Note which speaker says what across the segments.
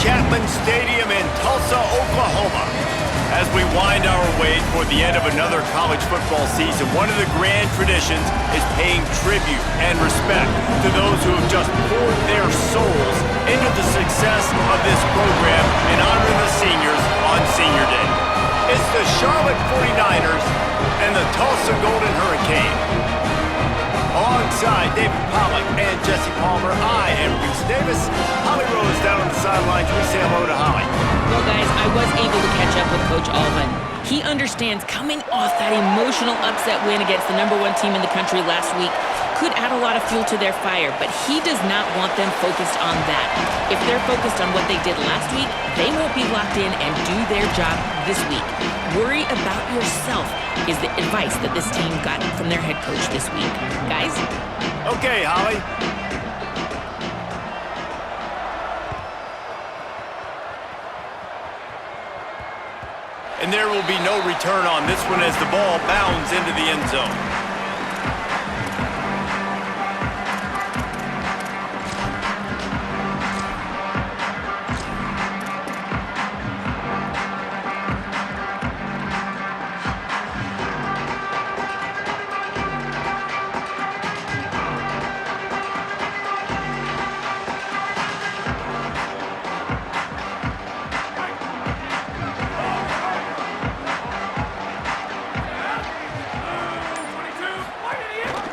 Speaker 1: Chapman Stadium in Tulsa, Oklahoma. As we wind our way toward the end of another college football season, one of the grand traditions is paying tribute and respect to those who have just poured their souls into the success of this program and honoring the seniors on Senior Day. It's the Charlotte 49ers and the Tulsa Golden Hurricane. Alongside David Pollack and Jesse Palmer, I am Reese Davis. Holly Rose down on the sidelines. We say hello to Holly.
Speaker 2: Well, guys, I was able to catch up with Coach Allman. He understands coming off that emotional upset win against the #1 team in the country last week could add a lot of fuel to their fire, but he does not want them focused on that. If they're focused on what they did last week, they won't be locked in and do their job this week. Worry about yourself is the advice that this team got from their head coach this week. Guys?
Speaker 1: Okay, Holly. And there will be no return on this one as the ball bounds into the end zone.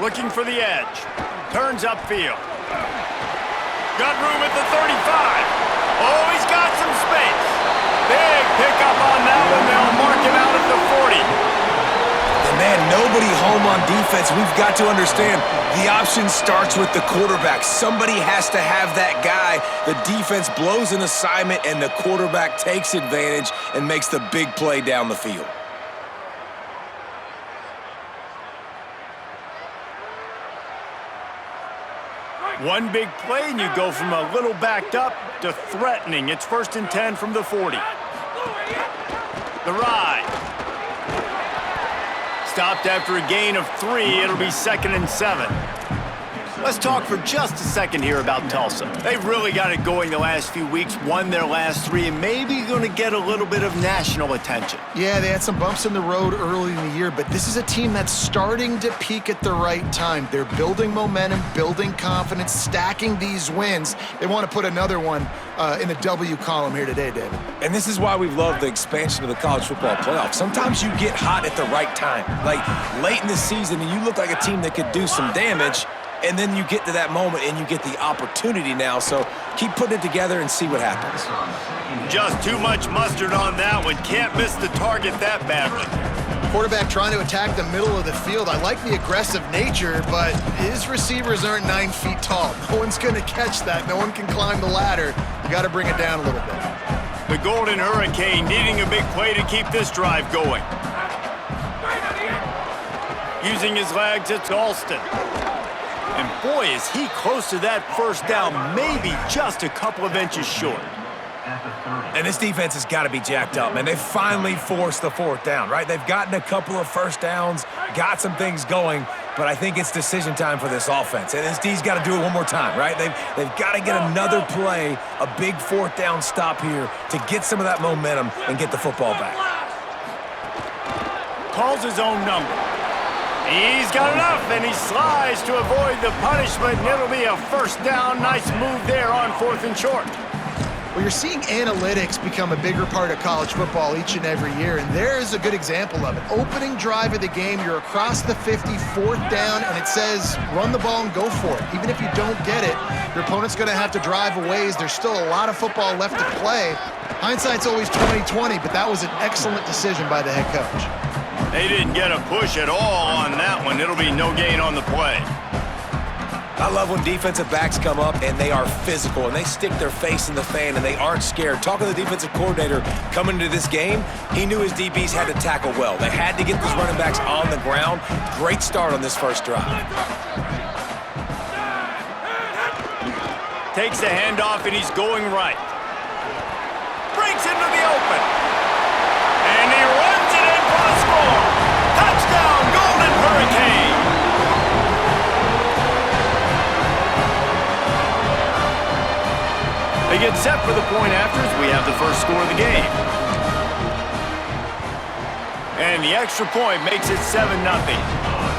Speaker 1: Looking for the edge. Turns upfield. Got room at the 35. Oh, he's got some space. Big pickup on that one. They'll mark him out at the 40.
Speaker 3: And man, nobody home on defense. We've got to understand the option starts with the quarterback. Somebody has to have that guy. The defense blows an assignment, and the quarterback takes advantage and makes the big play down the field.
Speaker 1: One big play, and you go from a little backed up to threatening. It's 1st and 10 from the 40. The ride. Stopped after a gain of 3. It'll be 2nd and 7. Let's talk for just a second here about Tulsa. They've really got it going the last few weeks, won their last 3, and maybe going to get a little bit of national attention.
Speaker 4: Yeah, they had some bumps in the road early in the year, but this is a team that's starting to peak at the right time. They're building momentum, building confidence, stacking these wins. They want to put another one in the W column here today, David.
Speaker 3: And this is why we love the expansion of the college football playoff. Sometimes you get hot at the right time. Like late in the season, and you look like a team that could do some damage, and then you get to that moment and you get the opportunity now. So keep putting it together and see what happens.
Speaker 1: Just too much mustard on that one. Can't miss the target that badly.
Speaker 4: Quarterback trying to attack the middle of the field. I like the aggressive nature, but his receivers aren't 9 feet tall. No one's going to catch that. No one can climb the ladder. You got to bring it down a little bit.
Speaker 1: The Golden Hurricane needing a big play to keep this drive going. Using his legs, it's Alston. And boy, is he close to that first down, maybe just a couple of inches short.
Speaker 3: And this defense has got to be jacked up, man. They finally forced the 4th down, right? They've gotten a couple of first downs, got some things going, but I think it's decision time for this offense. And this D's got to do it one more time, right? They've got to get another play, a big 4th down stop here to get some of that momentum and get the football back.
Speaker 1: Calls his own number. He's got enough, and he slides to avoid the punishment, and it'll be a first down. Nice move there on 4th and short.
Speaker 4: Well, you're seeing analytics become a bigger part of college football each and every year, and there's a good example of it. Opening drive of the game, you're across the 50, 4th down, and it says run the ball and go for it. Even if you don't get it, your opponent's going to have to drive a ways. There's still a lot of football left to play. Hindsight's always 20/20, but that was an excellent decision by the head coach.
Speaker 1: They didn't get a push at all on that one. It'll be no gain on the play.
Speaker 3: I love when defensive backs come up and they are physical and they stick their face in the fan and they aren't scared. Talking to the defensive coordinator coming into this game, he knew his DBs had to tackle well. They had to get these running backs on the ground. Great start on this first drive.
Speaker 1: Takes the handoff and he's going right. Breaks into the open. And he runs it in for the score. Touchdown, Golden Hurricane. They get set for the point afters. We have the first score of the game. And the extra point makes it 7-0.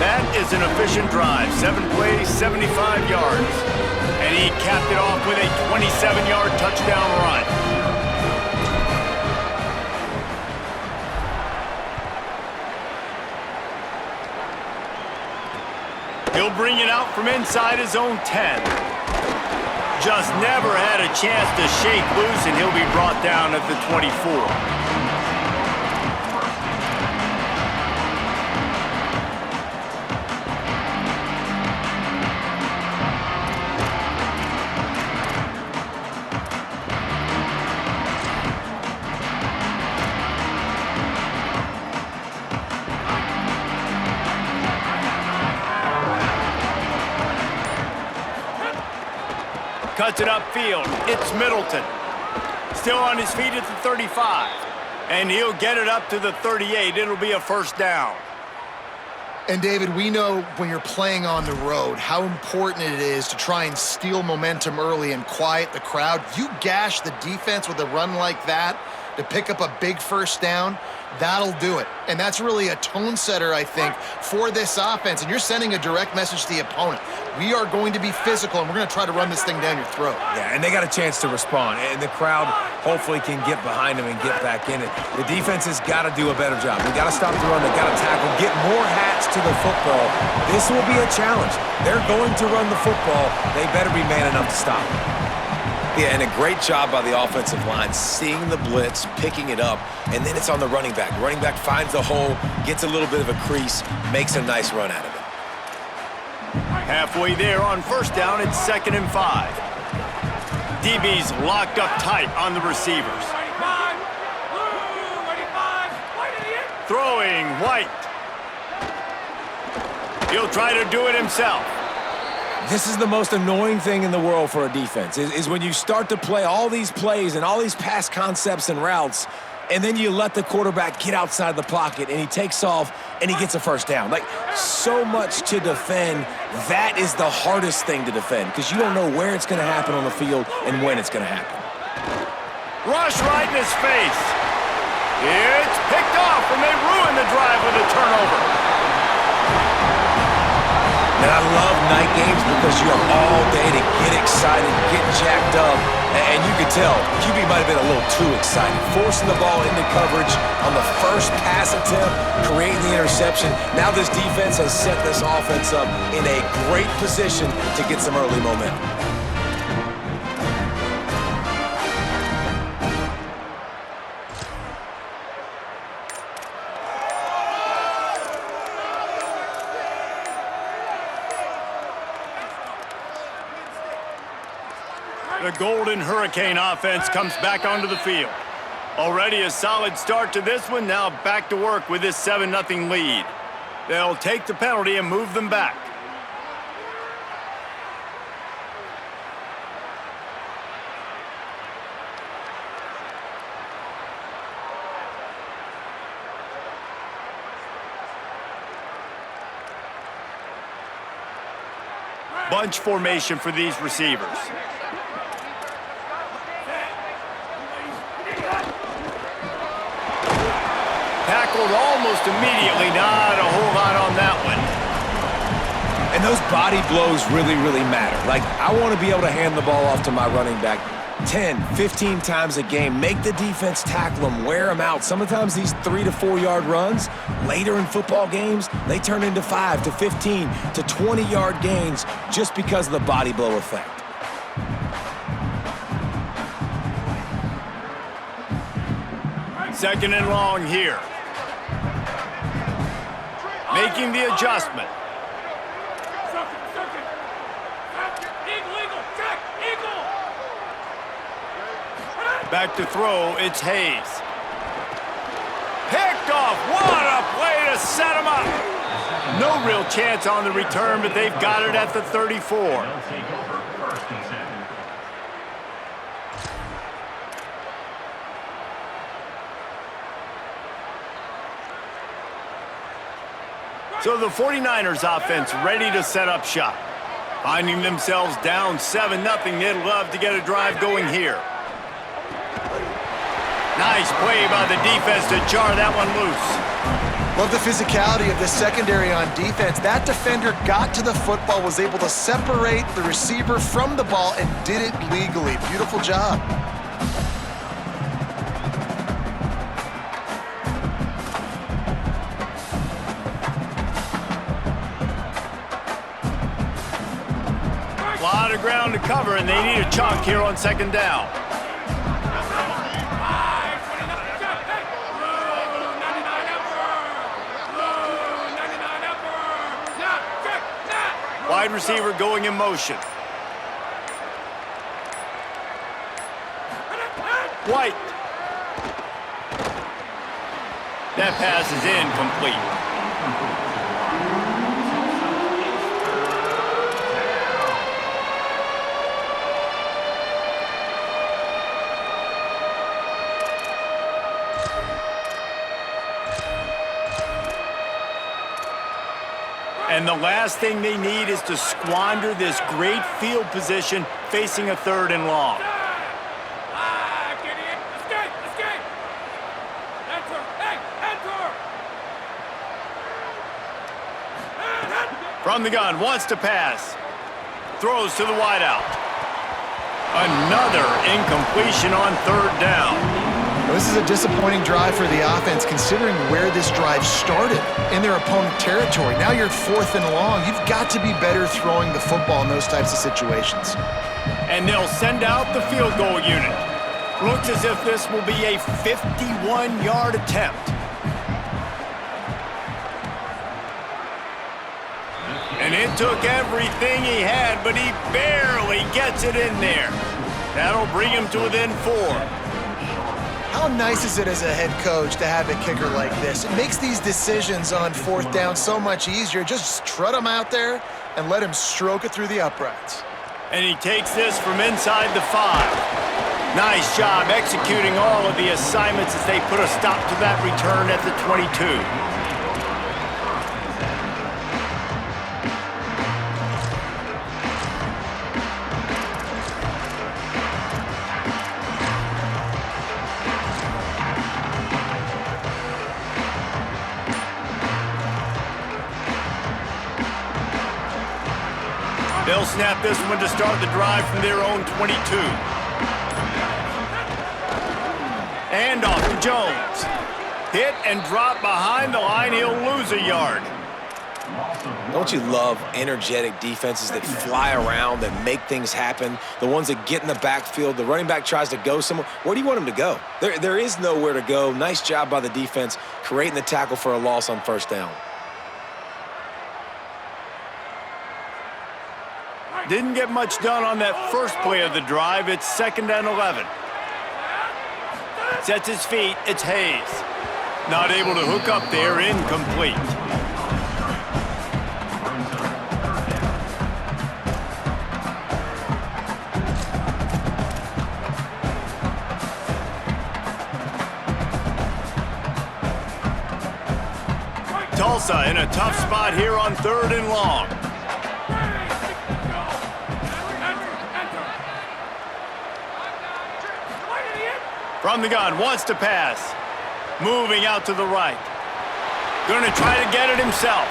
Speaker 1: That is an efficient drive. 7 plays, 75 yards. And he capped it off with a 27-yard touchdown run. He'll bring it out from inside his own 10. Just never had a chance to shake loose, and he'll be brought down at the 24. Cuts it upfield. It's Middleton. Still on his feet at the 35. And he'll get it up to the 38. It'll be a first down.
Speaker 4: And David, we know when you're playing on the road how important it is to try and steal momentum early and quiet the crowd. You gash the defense with a run like that to pick up a big first down, that'll do it. And that's really a tone setter, I think, for this offense. And you're sending a direct message to the opponent. We are going to be physical, and we're going to try to run this thing down your throat.
Speaker 3: Yeah, and they got a chance to respond. And the crowd hopefully can get behind them and get back in it. The defense has got to do a better job. They got to stop the run. They got to tackle, get more hats to the football. This will be a challenge. They're going to run the football. They better be man enough to stop it.
Speaker 5: Yeah, and a great job by the offensive line, seeing the blitz, picking it up, and then it's on the running back. Running back finds the hole, gets a little bit of a crease, makes a nice run out of it.
Speaker 1: Halfway there on first down, it's 2nd and 5. DB's locked up tight on the receivers. Throwing White. He'll try to do it himself.
Speaker 3: This is the most annoying thing in the world for a defense, is when you start to play all these plays and all these pass concepts and routes, and then you let the quarterback get outside the pocket, and he takes off, and he gets a first down. Like, so much to defend. That is the hardest thing to defend, because you don't know where it's going to happen on the field and when it's going to happen.
Speaker 1: Rush right in his face. It's picked off, and they ruin the drive with a turnover.
Speaker 3: And I love night games because you have all day to get excited, get jacked up, and you can tell QB might have been a little too excited. Forcing the ball into coverage on the first pass attempt, creating the interception. Now this defense has set this offense up in a great position to get some early momentum.
Speaker 1: The Golden Hurricane offense comes back onto the field. Already a solid start to this one, now back to work with this 7-0 lead. They'll take the penalty and move them back. Bunch formation for these receivers. Tackled almost immediately, not a whole lot on that one.
Speaker 3: And those body blows really, really matter. Like, I want to be able to hand the ball off to my running back 10, 15 times a game. Make the defense tackle them, wear them out. Sometimes these 3 to 4 yard runs, later in football games, they turn into 5 to 15 to 20 yard gains just because of the body blow effect.
Speaker 1: Second and long here. Making the adjustment. Back to throw, it's Hayes. Picked off, what a play to set him up. No real chance on the return, but they've got it at the 34. So the 49ers offense ready to set up shop. Finding themselves down 7-0, they'd love to get a drive going here. Nice play by the defense to jar that one loose.
Speaker 4: Love the physicality of the secondary on defense. That defender got to the football, was able to separate the receiver from the ball, and did it legally. Beautiful job.
Speaker 1: A lot of ground to cover, and they need a chunk here on second down. Wide receiver going in motion. White. That pass is incomplete. And the last thing they need is to squander this great field position facing a 3rd and long. From the gun, wants to pass. Throws to the wideout. Another incompletion on 3rd down.
Speaker 4: This is a disappointing drive for the offense, considering where this drive started in their opponent territory. Now you're at 4th and long. You've got to be better throwing the football in those types of situations.
Speaker 1: And they'll send out the field goal unit. Looks as if this will be a 51-yard attempt. And it took everything he had, but he barely gets it in there. That'll bring him to within 4.
Speaker 4: How nice is it as a head coach to have a kicker like this? It makes these decisions on 4th down so much easier. Just strut him out there and let him stroke it through the uprights.
Speaker 1: And he takes this from inside the 5. Nice job executing all of the assignments as they put a stop to that return at the 22. They'll snap this one to start the drive from their own 22. And off to Jones. Hit and drop behind the line. He'll lose a yard.
Speaker 5: Don't you love energetic defenses that fly around, that make things happen? The ones that get in the backfield, the running back tries to go somewhere. Where do you want him to go? There is nowhere to go. Nice job by the defense, creating the tackle for a loss on 1st down.
Speaker 1: Didn't get much done on that first play of the drive. It's 2nd and 11. Sets his feet. It's Hayes. Not able to hook up there. Incomplete. Tulsa in a tough spot here on 3rd and long. From the gun, wants to pass. Moving out to the right. Going to try to get it himself.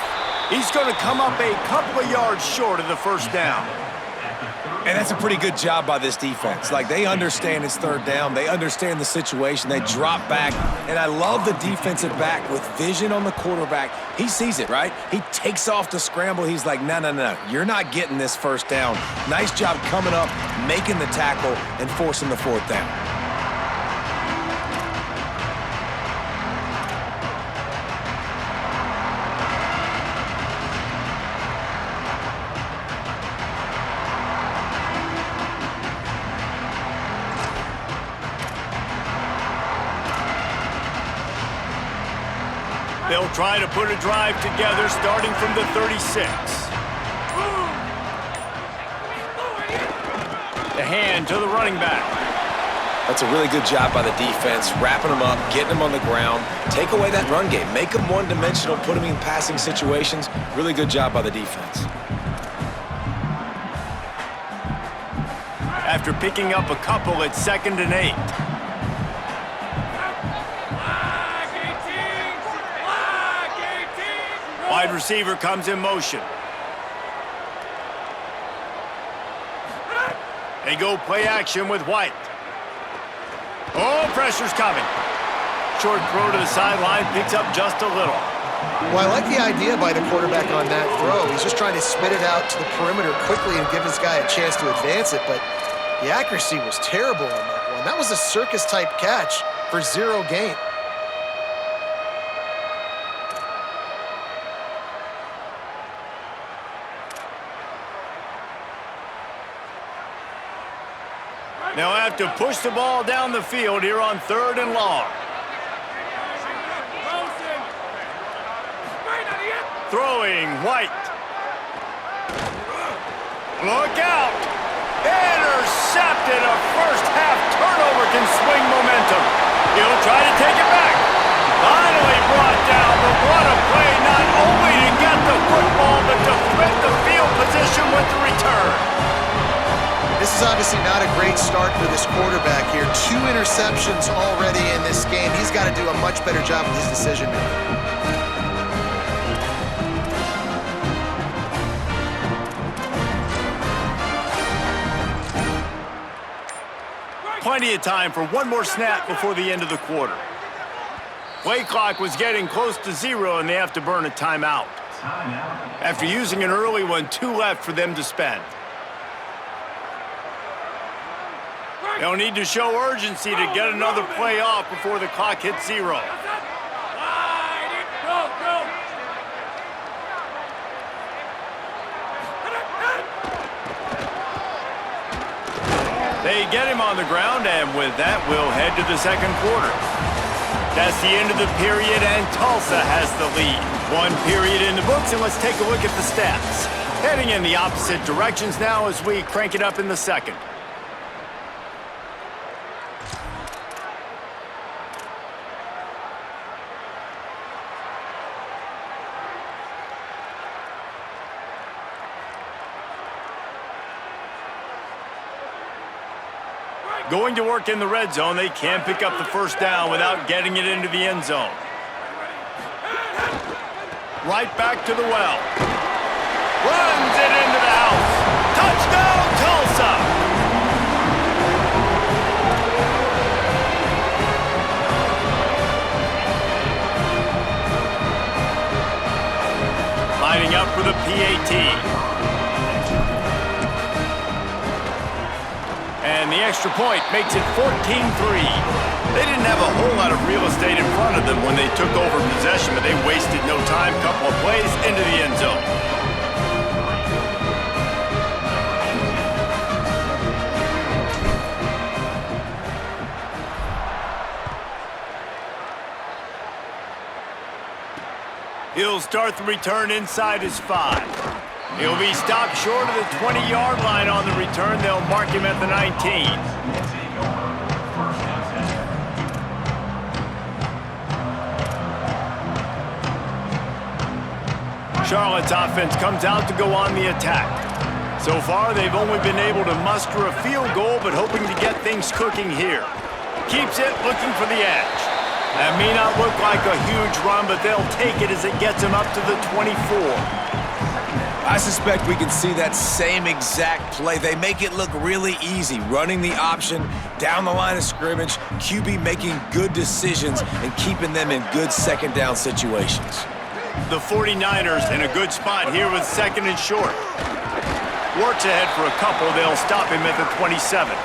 Speaker 1: He's going to come up a couple of yards short of the 1st down.
Speaker 3: And that's a pretty good job by this defense. Like, they understand it's 3rd down. They understand the situation. They drop back. And I love the defensive back with vision on the quarterback. He sees it, right? He takes off the scramble. He's like, no. You're not getting this 1st down. Nice job coming up, making the tackle, and forcing the 4th down.
Speaker 1: They'll try to put a drive together starting from the 36. The hand to the running back.
Speaker 5: That's a really good job by the defense, wrapping them up, getting them on the ground. Take away that run game. Make them one-dimensional, put them in passing situations. Really good job by the defense.
Speaker 1: after picking up a couple at 2nd and 8. Wide receiver comes in motion. They go play action with White. Oh, pressure's coming. Short throw to the sideline, picks up just a little.
Speaker 4: Well, I like the idea by the quarterback on that throw. He's just trying to spit it out to the perimeter quickly and give this guy a chance to advance it, but the accuracy was terrible on that one. That was a circus-type catch for 0 gain.
Speaker 1: They'll have to push the ball down the field here on 3rd and long. Throwing, White. Look out! Intercepted. A first-half turnover can swing momentum. He'll try to take it back. Finally brought down, but what a play, not only to get the football, but to flip the field position with the return.
Speaker 4: This is obviously not a great start for this quarterback here. 2 interceptions already in this game. He's got to do a much better job with his decision-making.
Speaker 1: Plenty of time for one more snap before the end of the quarter. Play clock was getting close to 0, and they have to burn a timeout. After using an early one, 2 left for them to spend. They'll need to show urgency to get another play off before the clock hits 0. They get him on the ground, and with that, we'll head to the 2nd quarter. That's the end of the period, and Tulsa has the lead. 1 period in the books, and let's take a look at the stats. Heading in the opposite directions now as we crank it up in the 2nd. Going to work in the red zone, they can't pick up the first down without getting it into the end zone. Right back to the well. Runs it into the house. Touchdown, Tulsa! Lining up for the PAT. And the extra point makes it 14-3. They didn't have a whole lot of real estate in front of them when they took over possession, but they wasted no time. Couple of plays into the end zone. He'll start the return inside his 5. He'll be stopped short of the 20-yard line on the return. They'll mark him at the 19. Charlotte's offense comes out to go on the attack. So far, they've only been able to muster a field goal, but hoping to get things cooking here. Keeps it looking for the edge. That may not look like a huge run, but they'll take it as it gets them up to the 24.
Speaker 3: I suspect we can see that same exact play. They make it look really easy, running the option down the line of scrimmage, QB making good decisions and keeping them in good 2nd down situations.
Speaker 1: The 49ers in a good spot here with 2nd and short. Works ahead for a couple. They'll stop him at the 27.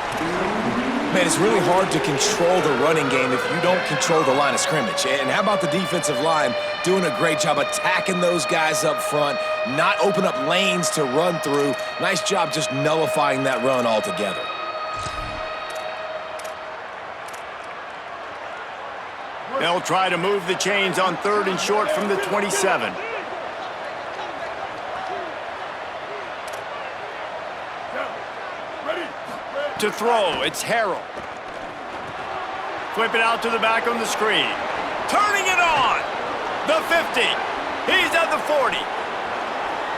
Speaker 3: Man, it's really hard to control the running game if you don't control the line of scrimmage. And how about the defensive line doing a great job attacking those guys up front, not open up lanes to run through. Nice job just nullifying that run altogether.
Speaker 1: They'll try to move the chains on 3rd and short from the 27. To throw, it's Harrell. Flip it out to the back on the screen. Turning it on! The 50. He's at the 40.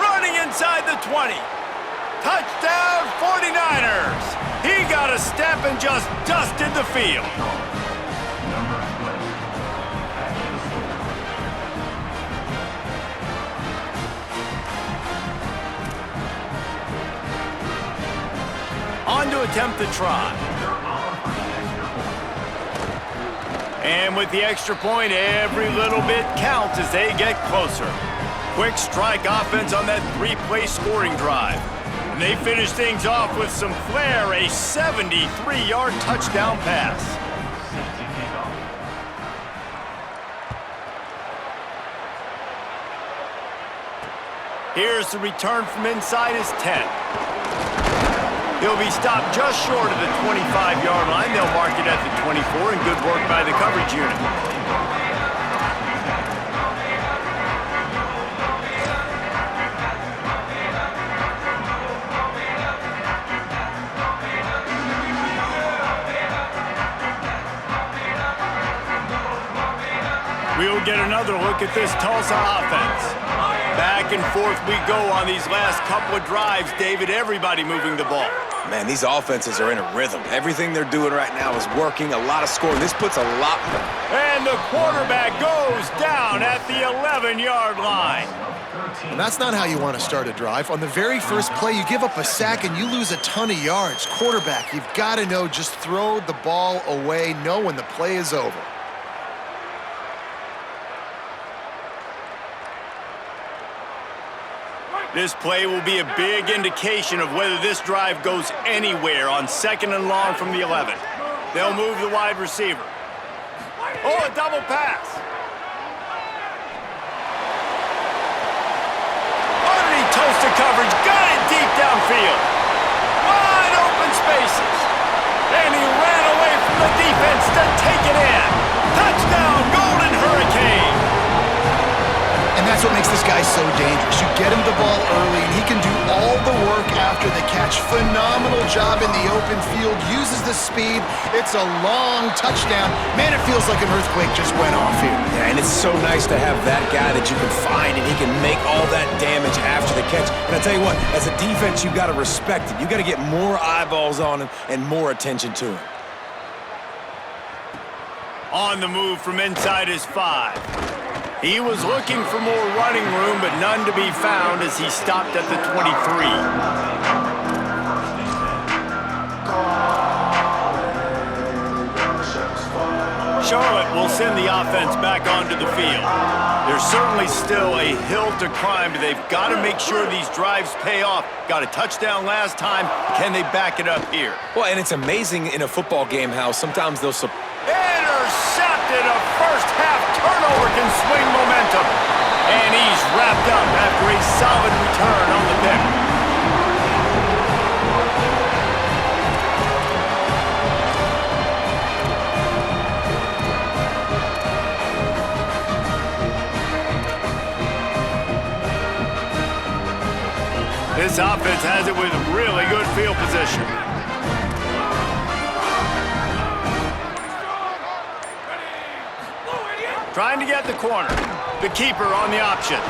Speaker 1: Running inside the 20. Touchdown 49ers! He got a step and just dusted the field. On to attempt the try. And with the extra point, every little bit counts as they get closer. Quick strike offense on that three-play scoring drive. And they finish things off with some flair, a 73-yard touchdown pass. Here's the return from inside his 10. He'll be stopped just short of the 25-yard line. They'll mark it at the 24, and good work by the coverage unit. We'll get another look at this Tulsa offense. Back and forth we go on these last couple of drives, David. Everybody moving the ball.
Speaker 5: Man, these offenses are in a rhythm. Everything they're doing right now is working. A lot of scoring. This puts a lot.
Speaker 1: And the quarterback goes down at the 11-yard line.
Speaker 4: And that's not how you want to start a drive. On the very first play, you give up a sack and you lose a ton of yards. Quarterback, you've got to know, just throw the ball away. Know when the play is over.
Speaker 1: This play will be a big indication of whether this drive goes anywhere on 2nd and long from the 11. They'll move the wide receiver. Oh, a double pass. Underneath Tulsa coverage, got it deep downfield. Wide open spaces. And he ran away from the defense to take it in. Touchdown, Golden Hurricane.
Speaker 4: And that's what makes this guy so dangerous. You get him the ball early, and he can do all the work after the catch. Phenomenal job in the open field. Uses the speed. It's a long touchdown. Man, it feels like an earthquake just went off here.
Speaker 5: Yeah, and it's so nice to have that guy that you can find, and he can make all that damage after the catch. And I tell you what, as a defense, you got to respect it. You got to get more eyeballs on him and more attention to him.
Speaker 1: On the move from inside his 5. He was looking for more running room, but none to be found as he stopped at the 23. Charlotte will send the offense back onto the field. There's certainly still a hill to climb, but they've got to make sure these drives pay off. Got a touchdown last time. Can they back it up here?
Speaker 5: Well, and it's amazing in a football game how sometimes they'll...
Speaker 1: Intercepted. A first-half turnover can swing momentum. And he's wrapped up after a solid return on the pick. This offense has it with really good field position. Trying to get the corner. The keeper on the option.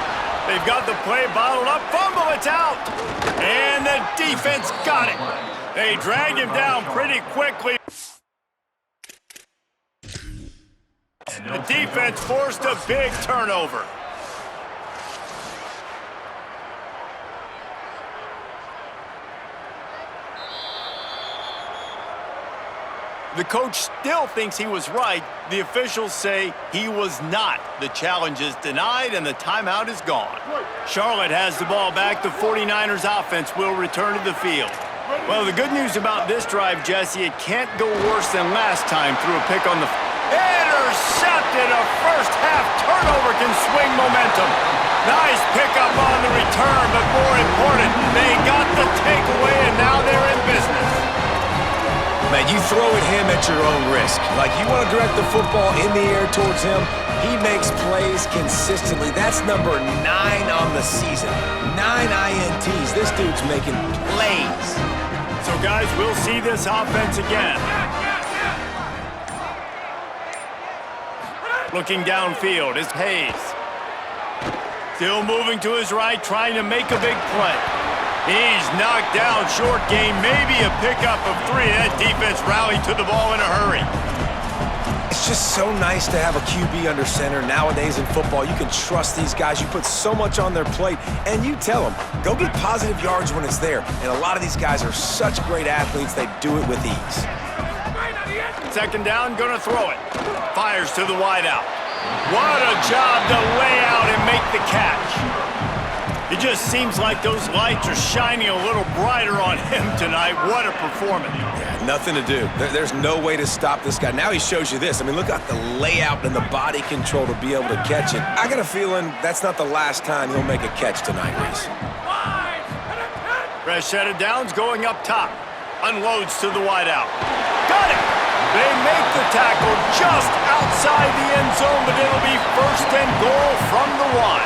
Speaker 1: They've got the play bottled up. Fumble, it's out. And the defense got it. They drag him down pretty quickly. The defense forced a big turnover. The coach still thinks he was right. The officials say he was not. The challenge is denied, and the timeout is gone. Charlotte has the ball back. The 49ers offense will return to the field. Well, the good news about this drive, Jesse, it can't go worse than last time through a pick on the... Intercepted! A first-half turnover can swing momentum. Nice pickup on the return, but more important, they got the takeaway, and now they're in business.
Speaker 5: Man, you throw at him at your own risk. Like, you want to direct the football in the air towards him, he makes plays consistently. That's number 9 on the season. 9 INTs. This dude's making plays.
Speaker 1: So, guys, we'll see this offense again. Looking downfield is Hayes. Still moving to his right, trying to make a big play. He's knocked down, short game, maybe a pickup of 3. That defense rallied to the ball in a hurry.
Speaker 5: It's just so nice to have a QB under center. Nowadays in football, you can trust these guys. You put so much on their plate, and you tell them, go get positive yards when it's there. And a lot of these guys are such great athletes, they do it with ease.
Speaker 1: Second down, gonna throw it. Fires to the wideout. What a job to lay out and make the catch. It just seems like those lights are shining a little brighter on him tonight. What a performance.
Speaker 5: Yeah, nothing to do. There's no way to stop this guy. Now he shows you this. I mean, look at the layout and the body control to be able to catch it. I got a feeling that's not the last time he'll make a catch tonight, Reese.
Speaker 1: Fresh set of downs going up top. Unloads to the wideout. Got it! They make the tackle just outside the end zone, but it'll be first and goal from the 1.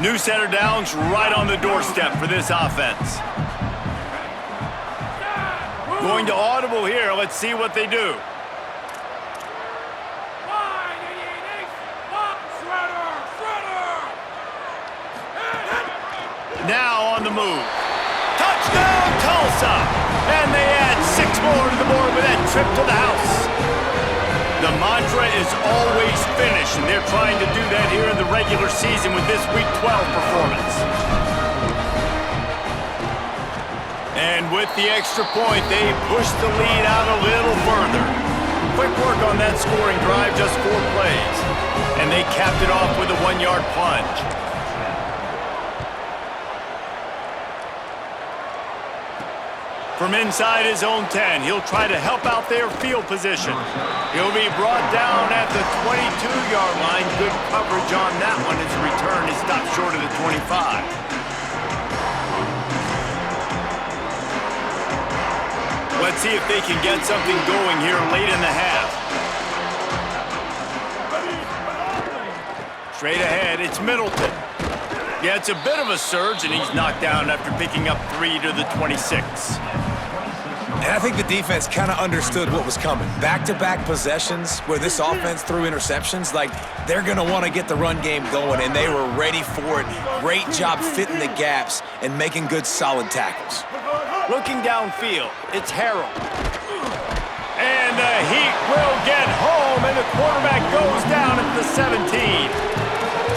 Speaker 1: New set of downs right on the doorstep for this offense. Going to audible here. Let's see what they do. Now on the move. Touchdown, Tulsa! And they add 6 more to the board with that trip to the house. The mantra is always finish, and they're trying to do that here in the regular season with this Week 12 performance. And with the extra point, they push the lead out a little further. Quick work on that scoring drive, just 4 plays. And they capped it off with a 1-yard plunge. From inside his own 10, he'll try to help out their field position. He'll be brought down at the 22-yard line. Good coverage on that one. His return is stopped short of the 25. Let's see if they can get something going here late in the half. Straight ahead, it's Middleton. Yeah, it's a bit of a surge, and he's knocked down after picking up 3 to the 26.
Speaker 5: And I think the defense kind of understood what was coming. Back-to-back possessions where this offense threw interceptions, like they're going to want to get the run game going, and they were ready for it. Great job fitting the gaps and making good, solid tackles.
Speaker 1: Looking downfield, it's Harrell. And the Heat will get home, and the quarterback goes down at the 17.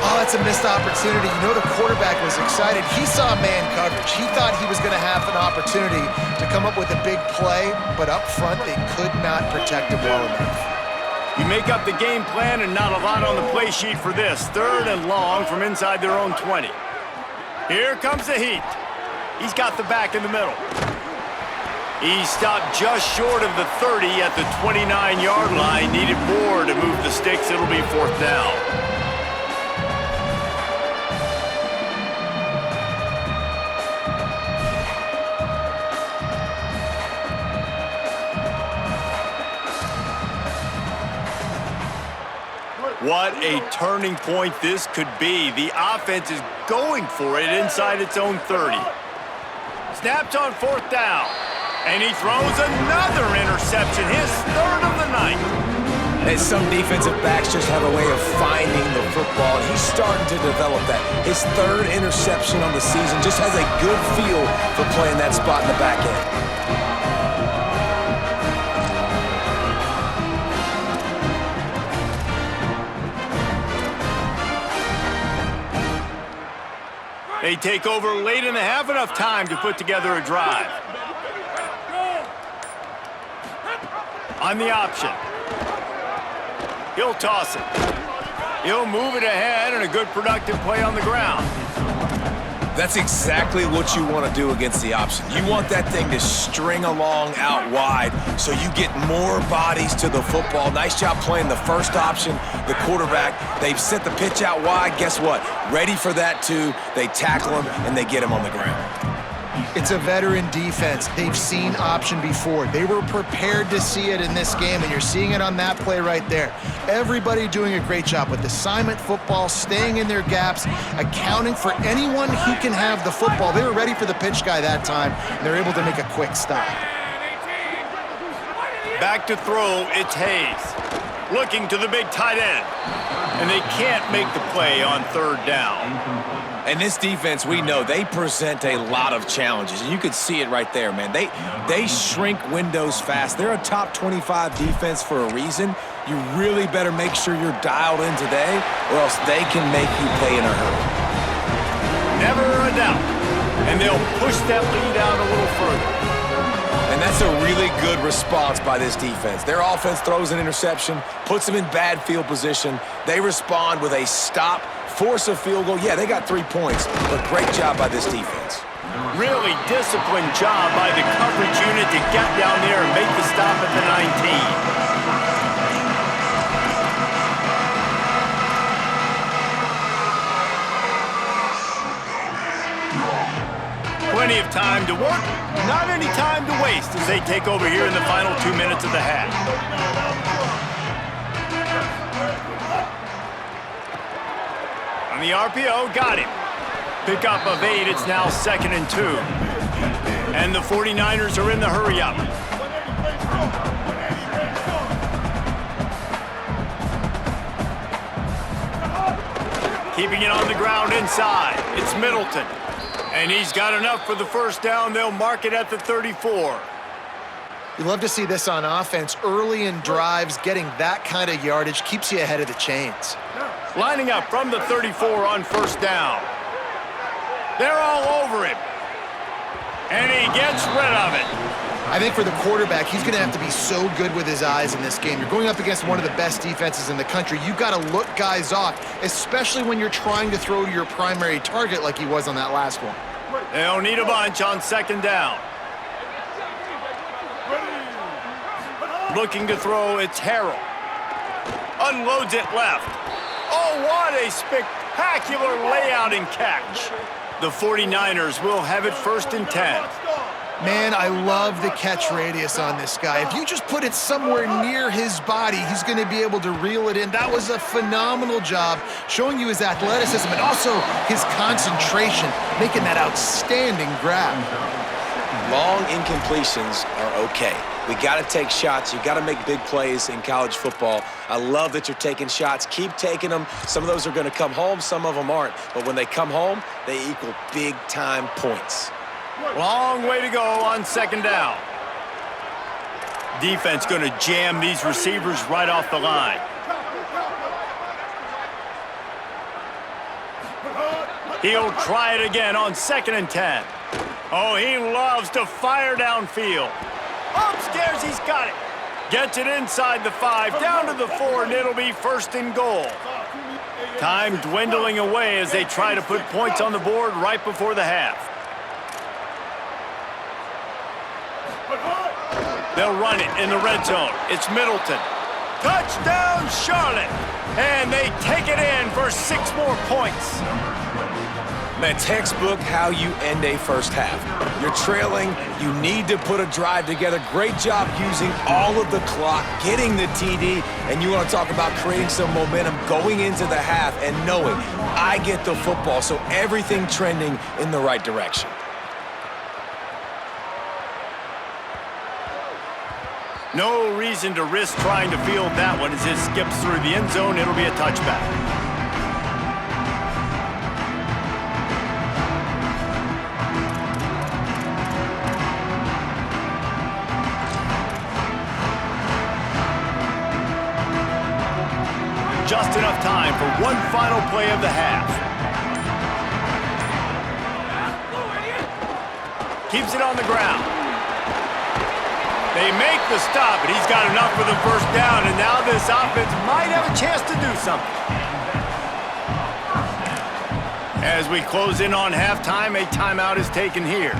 Speaker 4: Oh, that's a missed opportunity. You know the quarterback was excited. He saw man coverage. He thought he was going to have an opportunity to come up with a big play, but up front they could not protect him well enough.
Speaker 1: You make up the game plan and not a lot on the play sheet for this. 3rd and long from inside their own 20. Here comes the Heat. He's got the back in the middle. He stopped just short of the 30 at the 29-yard line. Needed more to move the sticks. It'll be 4th down. What a turning point this could be. The offense is going for it inside its own 30. Snapped on 4th down. And he throws another interception, his 3rd of the night.
Speaker 5: And some defensive backs just have a way of finding the football, and he's starting to develop that. His 3rd interception on the season, just has a good feel for playing that spot in the back end.
Speaker 1: They take over late in the half, enough time to put together a drive. On the option. He'll toss it. He'll move it ahead, and a good productive play on the ground.
Speaker 5: That's exactly what you want to do against the option. You want that thing to string along out wide so you get more bodies to the football. Nice job playing the first option, the quarterback. They've sent the pitch out wide. Guess what? Ready for that too. They tackle him, and they get him on the ground.
Speaker 4: It's a veteran defense. They've seen option before. They were prepared to see it in this game, and you're seeing it on that play right there. Everybody doing a great job with assignment football, staying in their gaps, accounting for anyone who can have the football. They were ready for the pitch guy that time, and they're able to make a quick stop.
Speaker 1: Back to throw, it's Hayes. Looking to the big tight end. And they can't make the play on third down.
Speaker 5: And this defense, we know, they present a lot of challenges. And you could see it right there, man. They shrink windows fast. They're a top 25 defense for a reason. You really better make sure you're dialed in today, or else they can make you pay in a hurry.
Speaker 1: Never a doubt. And they'll push that lead out a little further.
Speaker 5: And that's a really good response by this defense. Their offense throws an interception, puts them in bad field position. They respond with a stop, force a field goal. Yeah, they got 3 points, but great job by this defense.
Speaker 1: Really disciplined job by the coverage unit to get down there and make the stop at the 19. Plenty of time to work, not any time to waste as they take over here in the final 2 minutes of the half. On the RPO, got him. Pickup of 8, it's now 2nd and 2. And the 49ers are in the hurry-up. Keeping it on the ground inside, it's Middleton. And he's got enough for the first down. They'll mark it at the 34.
Speaker 4: You love to see this on offense. Early in drives, getting that kind of yardage keeps you ahead of the chains.
Speaker 1: Lining up from the 34 on first down. They're all over him. And he gets rid of it.
Speaker 4: I think for the quarterback, he's going to have to be so good with his eyes in this game. You're going up against one of the best defenses in the country. You've got to look guys off, especially when you're trying to throw to your primary target like he was on that last one.
Speaker 1: They'll need a bunch on 2nd down. Looking to throw, it's Harrell. Unloads it left. Oh, what a spectacular layout and catch. The 49ers will have it 1st and 10.
Speaker 4: Man, I love the catch radius on this guy. If you just put it somewhere near his body, he's going to be able to reel it in. That was a phenomenal job, showing you his athleticism and also his concentration, making that outstanding grab.
Speaker 5: Long incompletions are okay. We got to take shots. You got to make big plays in college football. I love that you're taking shots. Keep taking them. Some of those are going to come home. Some of them aren't. But when they come home, they equal big-time points.
Speaker 1: Long way to go on 2nd down. Defense going to jam these receivers right off the line. He'll try it again on 2nd and 10. Oh, he loves to fire downfield. Upstairs, he's got it. Gets it inside the 5, down to the 4, and it'll be 1st and goal. Time dwindling away as they try to put points on the board right before the half. They'll run it in the red zone. It's Middleton. Touchdown, Charlotte. And they take it in for 6 more points.
Speaker 5: Man, textbook how you end a first half. You're trailing. You need to put a drive together. Great job using all of the clock, getting the TD, and you want to talk about creating some momentum going into the half and knowing I get the football, so everything trending in the right direction.
Speaker 1: No reason to risk trying to field that one as it skips through the end zone. It'll be a touchback. Just enough time for one final play of the half. Keeps it on the ground. They make the stop, and he's got enough for the first down, and now this offense might have a chance to do something. As we close in on halftime, a timeout is taken here.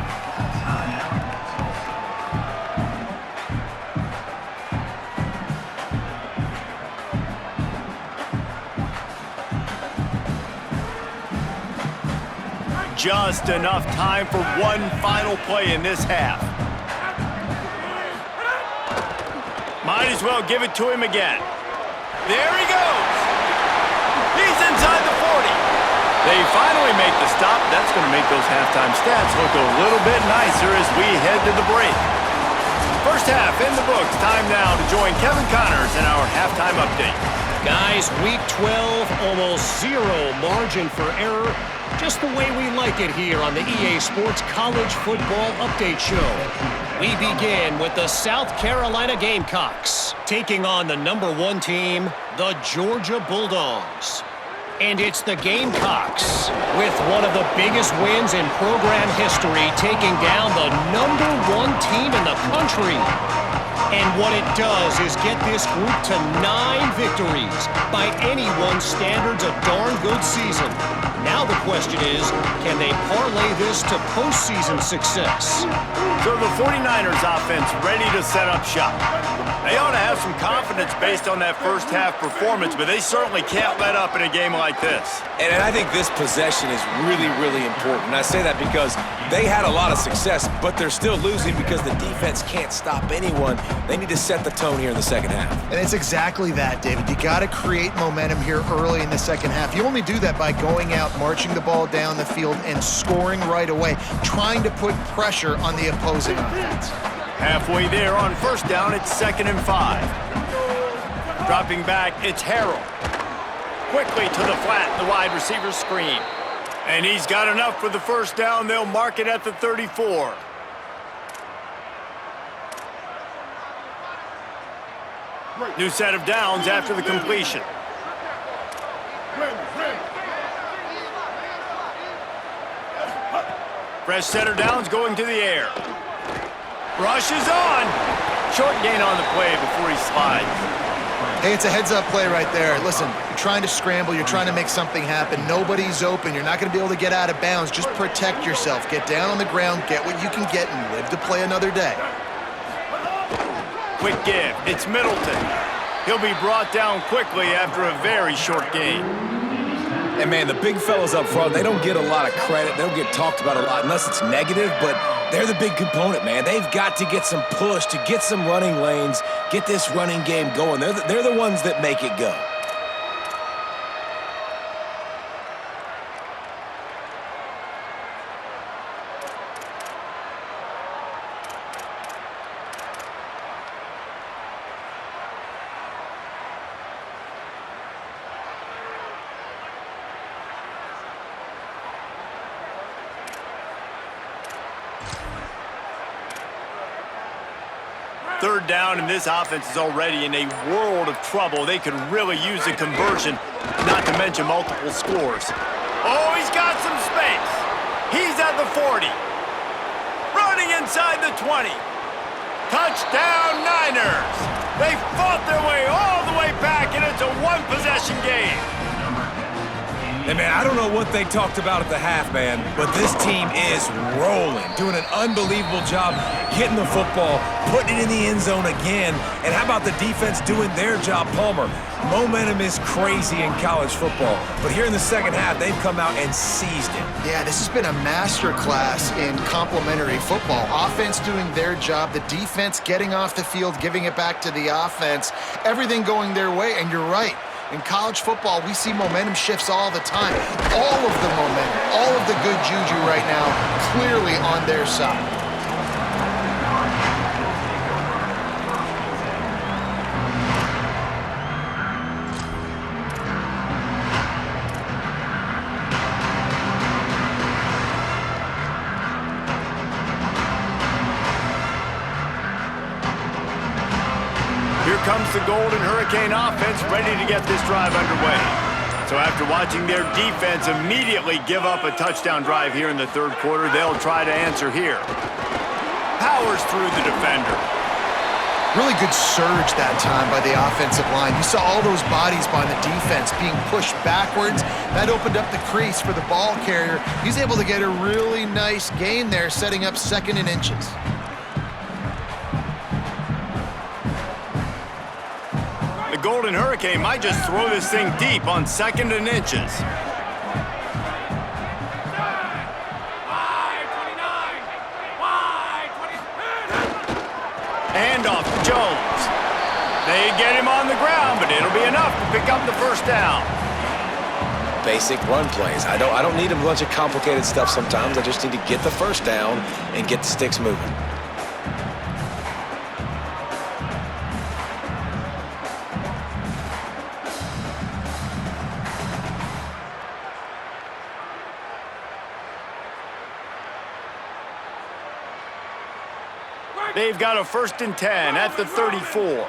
Speaker 1: Just enough time for one final play in this half. Might as well give it to him again. There he goes. He's inside the 40. They finally make the stop. That's going to make those halftime stats look a little bit nicer as we head to the break. First half in the books. Time now to join Kevin Connors in our halftime update.
Speaker 6: Guys, week 12, almost zero margin for error. Just the way we like it here on the EA Sports College Football Update Show. We begin with the South Carolina Gamecocks taking on the #1 team, the Georgia Bulldogs. And it's the Gamecocks with one of the biggest wins in program history, taking down the #1 team in the country. And what it does is get this group to 9 victories. By anyone's standards, a darn good season. Now the question is, can they parlay this to postseason success?
Speaker 1: So the 49ers offense ready to set up shop. They ought to have some confidence based on that first half performance, but they certainly can't let up in a game like this.
Speaker 5: And I think this possession is really, really important. And I say that because they had a lot of success, but they're still losing because the defense can't stop anyone. They need to set the tone here in the second half.
Speaker 4: And it's exactly that, David. You got to create momentum here early in the second half. You only do that by going out, marching the ball down the field, and scoring right away, trying to put pressure on the opposing offense.
Speaker 1: Halfway there on first down, it's 2nd and 5. Dropping back, it's Harrell. Quickly to the flat, the wide receiver screen. And he's got enough for the first down. They'll mark it at the 34. New set of downs after the completion. Fresh set of downs going to the air. Rush is on. Short gain on the play before he slides.
Speaker 4: Hey, it's a heads-up play right there. Listen, you're trying to scramble. You're trying to make something happen. Nobody's open. You're not going to be able to get out of bounds. Just protect yourself. Get down on the ground, get what you can get, and live to play another day.
Speaker 1: Quick give. It's Middleton. He'll be brought down quickly after a very short gain.
Speaker 5: And, man, the big fellas up front, they don't get a lot of credit. They don't get talked about a lot unless it's negative, but they're the big component, man. They've got to get some push, to get some running lanes, get this running game going. They're the ones that make it go.
Speaker 1: Third down, and this offense is already in a world of trouble. They could really use a conversion, not to mention multiple scores. Oh, he's got some space. He's at the 40. Running inside the 20. Touchdown, Niners. They fought their way all the way back, and it's a one-possession game.
Speaker 5: And, man, I don't know what they talked about at the half, man, but this team is rolling, doing an unbelievable job getting the football, putting it in the end zone again. And how about the defense doing their job, Palmer? Momentum is crazy in college football, but here in the second half, they've come out and seized it.
Speaker 4: Yeah, this has been a masterclass in complementary football. Offense doing their job, the defense getting off the field, giving it back to the offense, everything going their way, and you're right. In college football, we see momentum shifts all the time. All of the momentum, all of the good juju right now, clearly on their side.
Speaker 1: Here comes the Golden Hurricane offense ready to get this drive underway. So after watching their defense immediately give up a touchdown drive here in the third quarter, they'll try to answer here. Powers through the defender.
Speaker 4: Really good surge that time by the offensive line. You saw all those bodies by the defense being pushed backwards. That opened up the crease for the ball carrier. He's able to get a really nice gain there, setting up 2nd and inches.
Speaker 1: The Golden Hurricane might just throw this thing deep on 2nd and inches. Handoff to Jones. They get him on the ground, but it'll be enough to pick up the first down.
Speaker 5: Basic run plays. I don't need a bunch of complicated stuff sometimes. I just need to get the first down and get the sticks moving.
Speaker 1: They've got a 1st and 10 at the 34.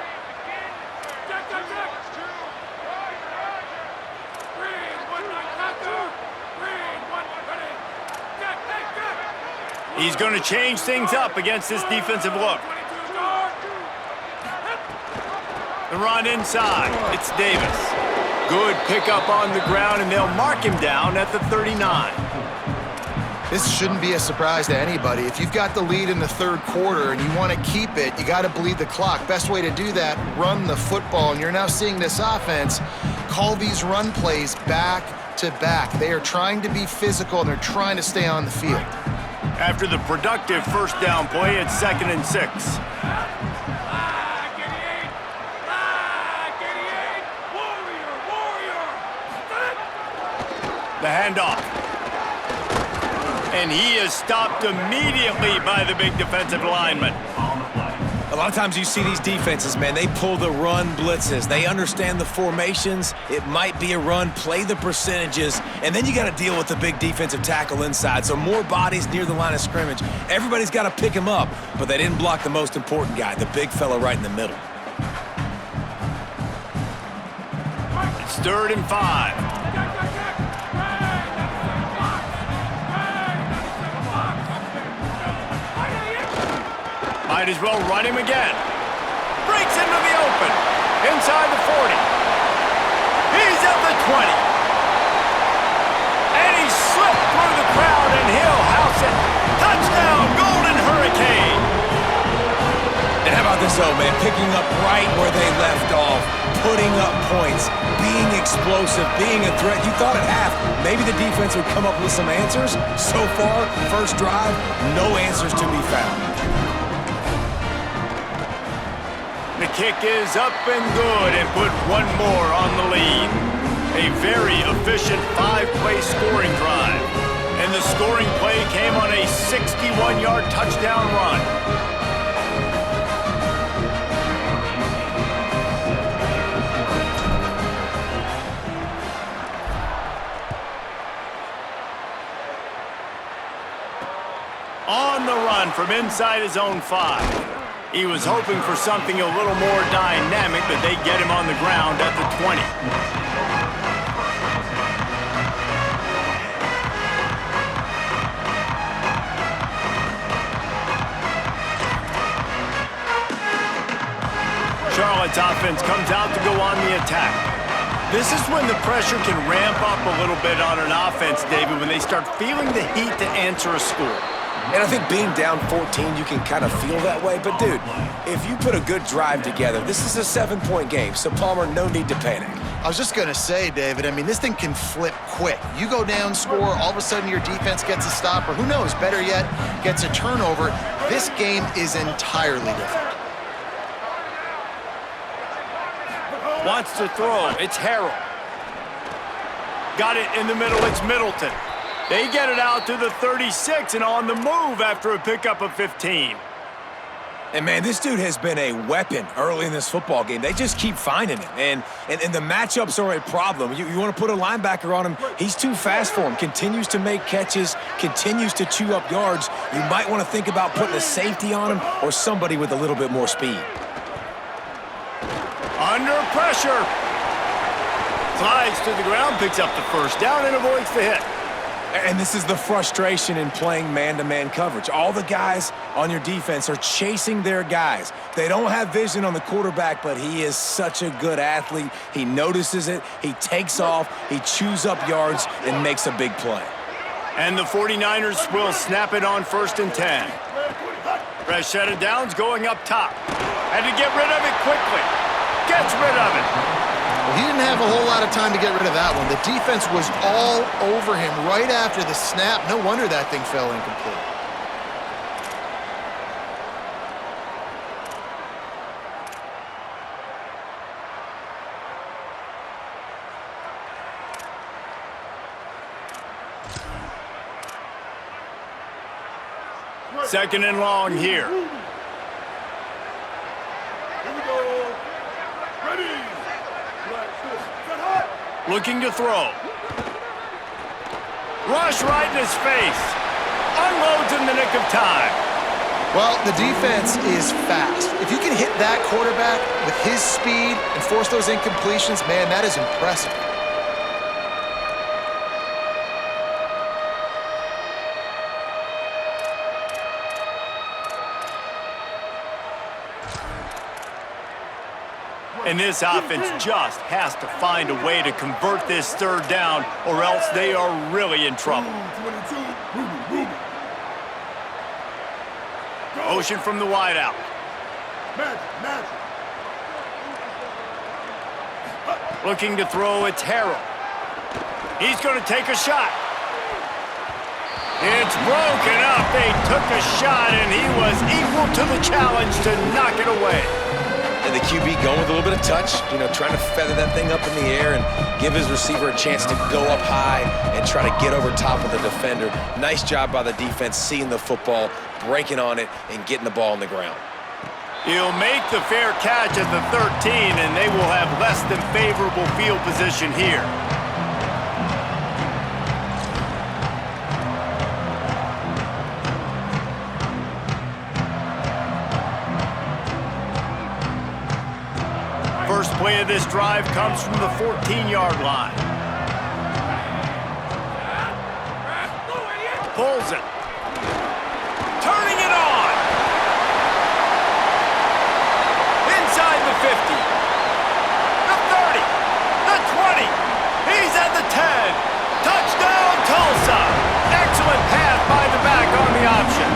Speaker 1: He's going to change things up against this defensive look. The run inside. It's Davis. Good pickup on the ground, and they'll mark him down at the 39.
Speaker 4: This shouldn't be a surprise to anybody. If you've got the lead in the third quarter and you want to keep it, you got to bleed the clock. Best way to do that, run the football. And you're now seeing this offense call these run plays back to back. They are trying to be physical, and they're trying to stay on the field.
Speaker 1: After the productive 1st down play, it's 2nd and 6. The handoff. And he is stopped immediately by the big defensive lineman.
Speaker 5: A lot of times you see these defenses, man, they pull the run blitzes. They understand the formations. It might be a run, play the percentages, and then you got to deal with the big defensive tackle inside. So more bodies near the line of scrimmage. Everybody's got to pick him up, but they didn't block the most important guy, the big fella right in the middle.
Speaker 1: It's 3rd and 5. Might as well run him again. Breaks into the open. Inside the 40. He's at the 20. And he slipped through the crowd, and he'll house it. Touchdown, Golden Hurricane.
Speaker 5: And how about this, though, man? Picking up right where they left off. Putting up points. Being explosive. Being a threat. You thought at half maybe the defense would come up with some answers. So far, first drive, no answers to be found.
Speaker 1: The kick is up and good, and put one more on the lead. A very efficient 5-play scoring drive. And the scoring play came on a 61-yard touchdown run. On the run from inside his own 5. He was hoping for something a little more dynamic, but they get him on the ground at the 20. Charlotte's offense comes out to go on the attack. This is when the pressure can ramp up a little bit on an offense, David, when they start feeling the heat to answer a score.
Speaker 5: And I think being down 14, you can kind of feel that way. But, dude, if you put a good drive together, this is a 7-point game. So, Palmer, no need to panic.
Speaker 4: I was just going to say, David, I mean, this thing can flip quick. You go down, score, all of a sudden your defense gets a stop, or who knows, better yet, gets a turnover. This game is entirely different.
Speaker 1: Wants to throw. It's Harrell. Got it in the middle. It's Middleton. They get it out to the 36 and on the move after a pickup of 15.
Speaker 5: And, man, this dude has been a weapon early in this football game. They just keep finding him. And the matchups are a problem. You want to put a linebacker on him, he's too fast for him. Continues to make catches, continues to chew up yards. You might want to think about putting a safety on him or somebody with a little bit more speed.
Speaker 1: Under pressure. Slides to the ground, picks up the 1st down, and avoids the hit.
Speaker 5: And this is the frustration in playing man-to-man coverage. All the guys on your defense are chasing their guys. They don't have vision on the quarterback, but he is such a good athlete. He notices it, he takes off, he chews up yards, and makes a big play.
Speaker 1: And the 49ers will snap it on 1st and 10. Fresh set of downs going up top. Had to get rid of it quickly. Gets rid of it.
Speaker 4: Well, he didn't have a whole lot of time to get rid of that one. The defense was all over him right after the snap. No wonder that thing fell incomplete.
Speaker 1: Second and long here.
Speaker 7: Here we go. Ready.
Speaker 1: Looking to throw. Rush right in his face. Unloads in the nick of time.
Speaker 4: Well, the defense is fast. If you can hit that quarterback with his speed and force those incompletions, man, that is impressive.
Speaker 1: And this offense just has to find a way to convert this third down, or else they are really in trouble.
Speaker 7: 22, Ruby.
Speaker 1: Motion from the wideout.
Speaker 7: Magic.
Speaker 1: Looking to throw, it's Harrell. He's going to take a shot. It's broken up. They took a shot, and he was equal to the challenge to knock it away.
Speaker 5: And the QB going with a little bit of touch, trying to feather that thing up in the air and give his receiver a chance to go up high and try to get over top of the defender. Nice job by the defense, seeing the football, breaking on it, and getting the ball on the ground.
Speaker 1: He'll make the fair catch at the 13, and they will have less than favorable field position here. First play of this drive comes from the 14-yard line. Pulls it. Turning it on. Inside the 50. The 30. The 20. He's at the 10. Touchdown, Tulsa. Excellent pass by the back on the option.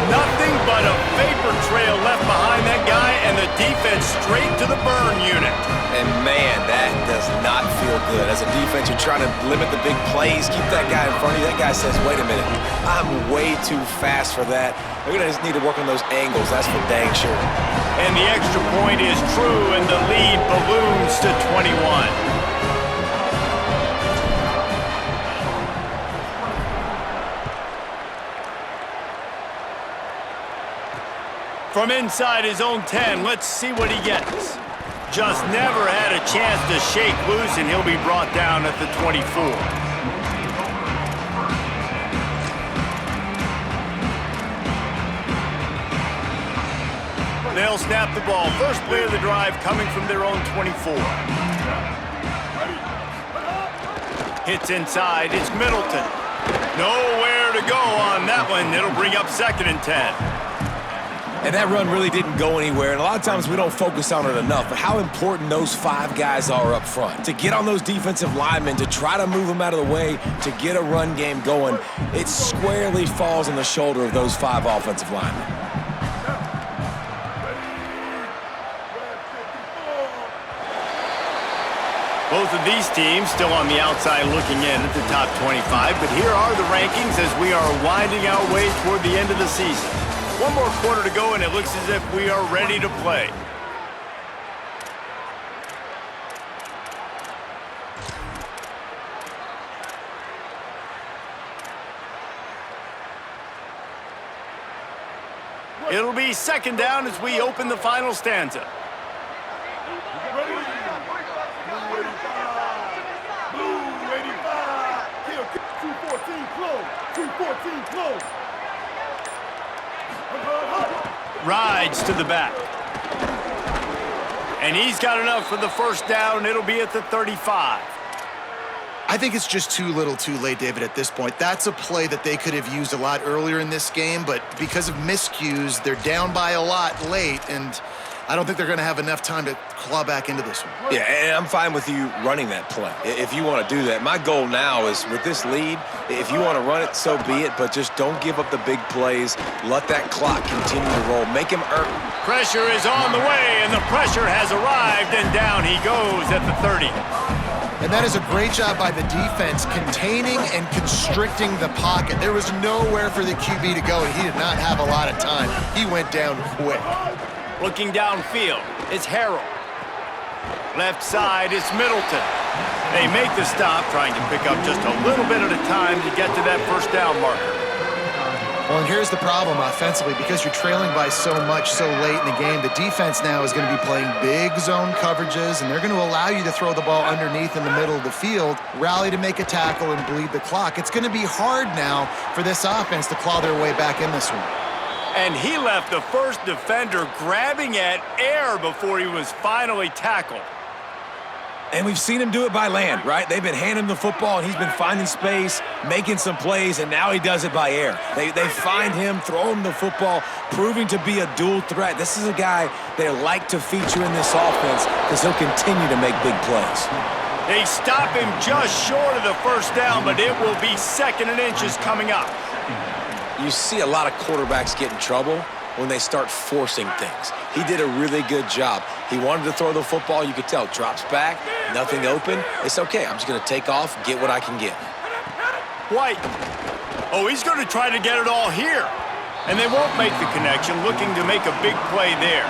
Speaker 1: Nothing but a vapor trail left behind that guy, and the defense straight to the burn unit.
Speaker 5: And man, that does not feel good. As a defense, you're trying to limit the big plays, keep that guy in front of you. That guy says, wait a minute, I'm way too fast for that. They're going to just need to work on those angles, that's for dang sure.
Speaker 1: And the extra point is true, and the lead balloons to 21. From inside his own 10, let's see what he gets. Just never had a chance to shake loose, and he'll be brought down at the 24. They'll snap the ball. First play of the drive coming from their own 24. Hits inside. It's Middleton. Nowhere to go on that one. It'll bring up 2nd and 10.
Speaker 5: And that run really didn't go anywhere, and a lot of times we don't focus on it enough, but how important those 5 guys are up front. To get on those defensive linemen, to try to move them out of the way, to get a run game going, it squarely falls on the shoulder of those 5 offensive linemen.
Speaker 1: Both of these teams still on the outside looking in at the top 25, but here are the rankings as we are winding our way toward the end of the season. One more quarter to go, and it looks as if we are ready to play. It'll be 2nd down as we open the final stanza.
Speaker 7: Ready? Blue 85. Kill 214 close. 214 close.
Speaker 1: Rides to the back. And he's got enough for the first down. It'll be at the 35.
Speaker 4: I think it's just too little too late, David, at this point. That's a play that they could have used a lot earlier in this game, but because of miscues, they're down by a lot late, and I don't think they're going to have enough time to claw back into this one.
Speaker 5: Yeah, and I'm fine with you running that play if you want to do that. My goal now is with this lead, if you want to run it, so be it, but just don't give up the big plays. Let that clock continue to roll. Make him earn.
Speaker 1: Pressure is on the way, and the pressure has arrived, and down he goes at the 30.
Speaker 4: And that is a great job by the defense, containing and constricting the pocket. There was nowhere for the QB to go, and he did not have a lot of time. He went down quick.
Speaker 1: Looking downfield, it's Harrell. Left side, it's Middleton. They make the stop, trying to pick up just a little bit at a time to get to that first down marker.
Speaker 4: Well, and here's the problem offensively. Because you're trailing by so much so late in the game, the defense now is going to be playing big zone coverages, and they're going to allow you to throw the ball underneath in the middle of the field, rally to make a tackle, and bleed the clock. It's going to be hard now for this offense to claw their way back in this one.
Speaker 1: And he left the first defender grabbing at air before he was finally tackled.
Speaker 3: And we've seen him do it by land, right? They've been handing him the football, and he's been finding space, making some plays, and now he does it by air. They find him, throw him the football, proving to be a dual threat. This is a guy they like to feature in this offense because he'll continue to make big plays.
Speaker 1: They stop him just short of the first down, but it will be 2nd and inches coming up.
Speaker 5: You see a lot of quarterbacks get in trouble when they start forcing things. He did a really good job. He wanted to throw the football. You could tell. Drops back, nothing open. It's okay. I'm just going to take off, get what I can get.
Speaker 1: White. Oh, he's going to try to get it all here. And they won't make the connection, looking to make a big play there.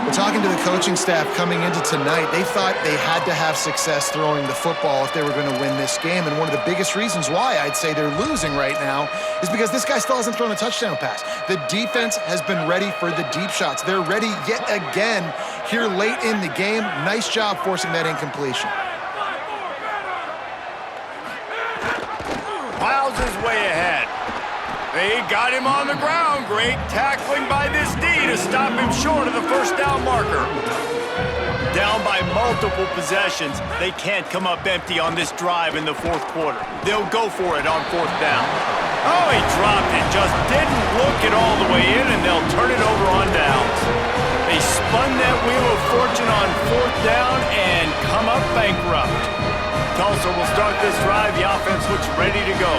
Speaker 4: Well, talking to the coaching staff coming into tonight, they thought they had to have success throwing the football if they were going to win this game. And one of the biggest reasons why I'd say they're losing right now is because this guy still hasn't thrown a touchdown pass. The defense has been ready for the deep shots. They're ready yet again here late in the game. Nice job forcing that incompletion.
Speaker 1: Piles his way ahead. They got him on the ground. Great tackling by this D to stop him short of the first down marker. Down by multiple possessions, they can't come up empty on this drive in the 4th quarter. They'll go for it on 4th down. Oh, he dropped it. Just didn't look it all the way in, and they'll turn it over on downs. They spun that wheel of fortune on 4th down and come up bankrupt. Tulsa will start this drive. The offense looks ready to go.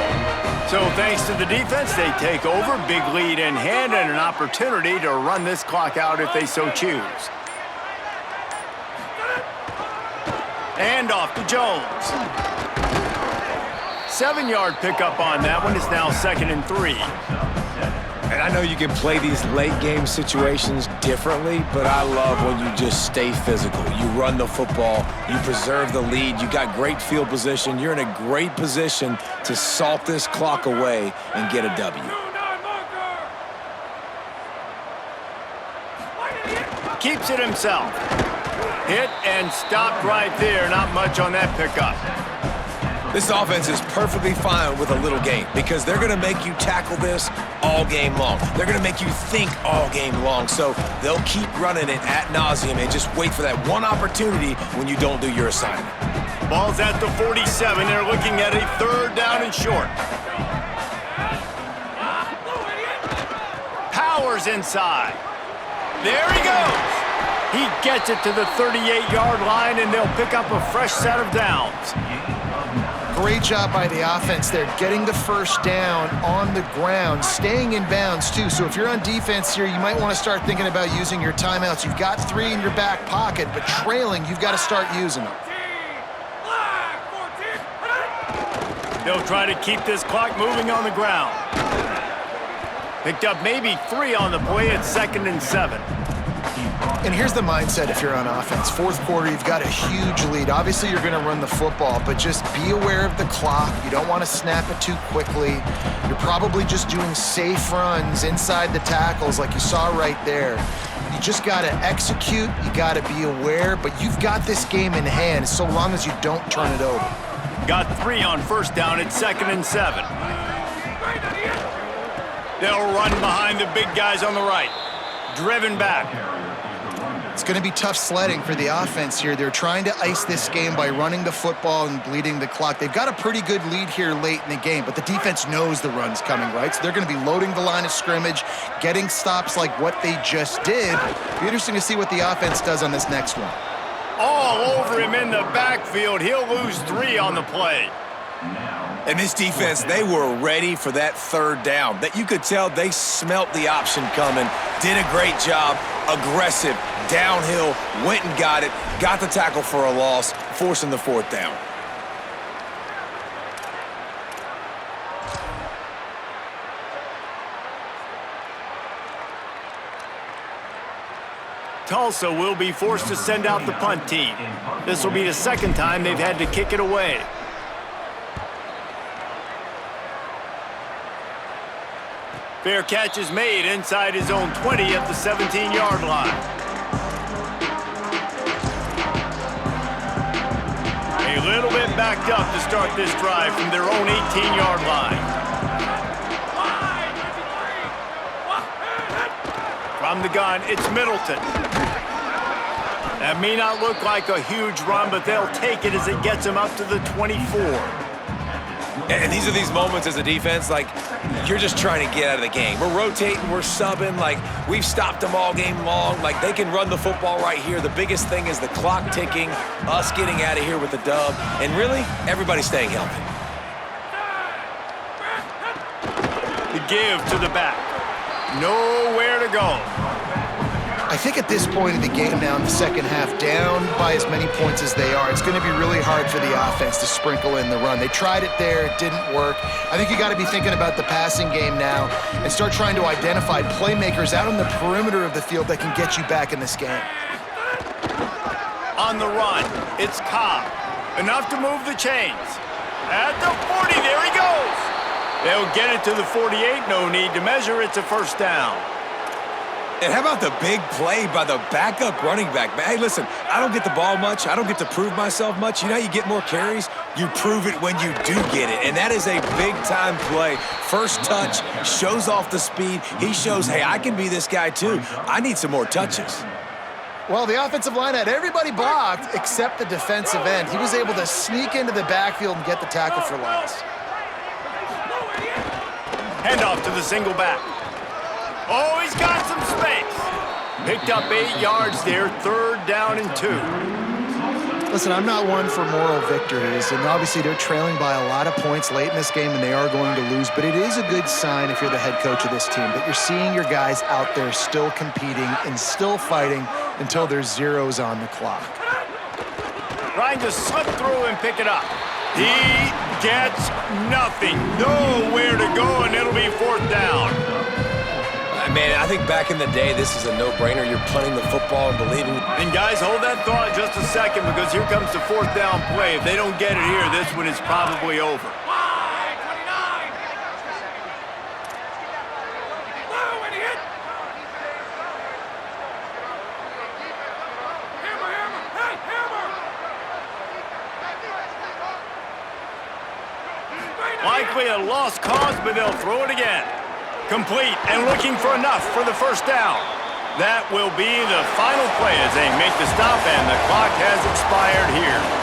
Speaker 1: So thanks to the defense, they take over, big lead in hand, and an opportunity to run this clock out if they so choose. And off to Jones. 7-yard pickup on that one. It's now 2nd and 3.
Speaker 5: And I know you can play these late-game situations differently, but I love when you just stay physical. You run the football, you preserve the lead, you got great field position, you're in a great position to salt this clock away and get a W.
Speaker 1: Keeps it himself. Hit and stopped right there. Not much on that pickup.
Speaker 3: This offense is perfectly fine with a little game because they're going to make you tackle this all game long. They're going to make you think all game long. So they'll keep running it ad nauseum and just wait for that one opportunity when you don't do your assignment.
Speaker 1: Ball's at the 47. They're looking at a 3rd down and short. Powers inside. There he goes. He gets it to the 38-yard line, and they'll pick up a fresh set of downs.
Speaker 4: Great job by the offense there, getting the first down on the ground, staying in bounds too. So if you're on defense here, you might want to start thinking about using your timeouts. You've got 3 in your back pocket, but trailing, you've got to start using them.
Speaker 1: They'll try to keep this clock moving on the ground. Picked up maybe 3 on the play at 2nd and 7.
Speaker 4: And here's the mindset if you're on offense. 4th quarter, you've got a huge lead. Obviously, you're going to run the football, but just be aware of the clock. You don't want to snap it too quickly. You're probably just doing safe runs inside the tackles like you saw right there. You just got to execute. You got to be aware, but you've got this game in hand so long as you don't turn it over.
Speaker 1: Got 3 on 1st down at 2nd and 7. They'll run behind the big guys on the right. Driven back.
Speaker 4: It's going to be tough sledding for the offense here. They're trying to ice this game by running the football and bleeding the clock. They've got a pretty good lead here late in the game, but the defense knows the run's coming, right? So they're going to be loading the line of scrimmage, getting stops like what they just did. Be interesting to see what the offense does on this next one.
Speaker 1: All over him in the backfield. He'll lose 3 on the play.
Speaker 3: And this defense, they were ready for that 3rd down. That you could tell they smelt the option coming, did a great job, aggressive, downhill, went and got it, got the tackle for a loss, forcing the 4th down.
Speaker 1: Tulsa will be forced to send out the punt team. This will be the 2nd time they've had to kick it away. Fair catch is made inside his own 20 at the 17-yard line. A little bit backed up to start this drive from their own 18-yard line. From the gun, it's Middleton. That may not look like a huge run, but they'll take it as it gets them up to the 24.
Speaker 5: And these are these moments as a defense, like, you're just trying to get out of the game. We're rotating, we're subbing, like, we've stopped them all game long. Like, they can run the football right here. The biggest thing is the clock ticking, us getting out of here with the dub, and really, everybody staying healthy.
Speaker 1: The give to the back. Nowhere to go.
Speaker 4: I think at this point in the game now in the second half, down by as many points as they are, it's going to be really hard for the offense to sprinkle in the run. They tried it there. It didn't work. I think you got to be thinking about the passing game now and start trying to identify playmakers out on the perimeter of the field that can get you back in this game.
Speaker 1: On the run, it's Cobb. Enough to move the chains. At the 40, there he goes. They'll get it to the 48. No need to measure. It's a first down.
Speaker 5: And how about the big play by the backup running back? Hey, listen, I don't get the ball much. I don't get to prove myself much. You know how you get more carries? You prove it when you do get it. And that is a big-time play. First touch, shows off the speed. He shows, hey, I can be this guy too. I need some more touches.
Speaker 4: Well, the offensive line had everybody blocked except the defensive end. He was able to sneak into the backfield and get the tackle for loss.
Speaker 1: Handoff to the single back. Oh, he's got some space. Picked up 8 yards there, third down and 2.
Speaker 4: Listen, I'm not one for moral victories, and obviously they're trailing by a lot of points late in this game, and they are going to lose, but it is a good sign if you're the head coach of this team that you're seeing your guys out there still competing and still fighting until there's zeros on the clock.
Speaker 1: Trying to slip through and pick it up. He gets nothing. Nowhere to go, and it'll be fourth down.
Speaker 5: Man, I think back in the day, this is a no-brainer. You're punting the football and believing.
Speaker 1: And guys, hold that thought just a second, because here comes the fourth down play. If they don't get it here, this one is probably over. Likely a lost cause, but they'll throw it again. Complete and looking for enough for the first down. That will be the final play as they make the stop, and the clock has expired here.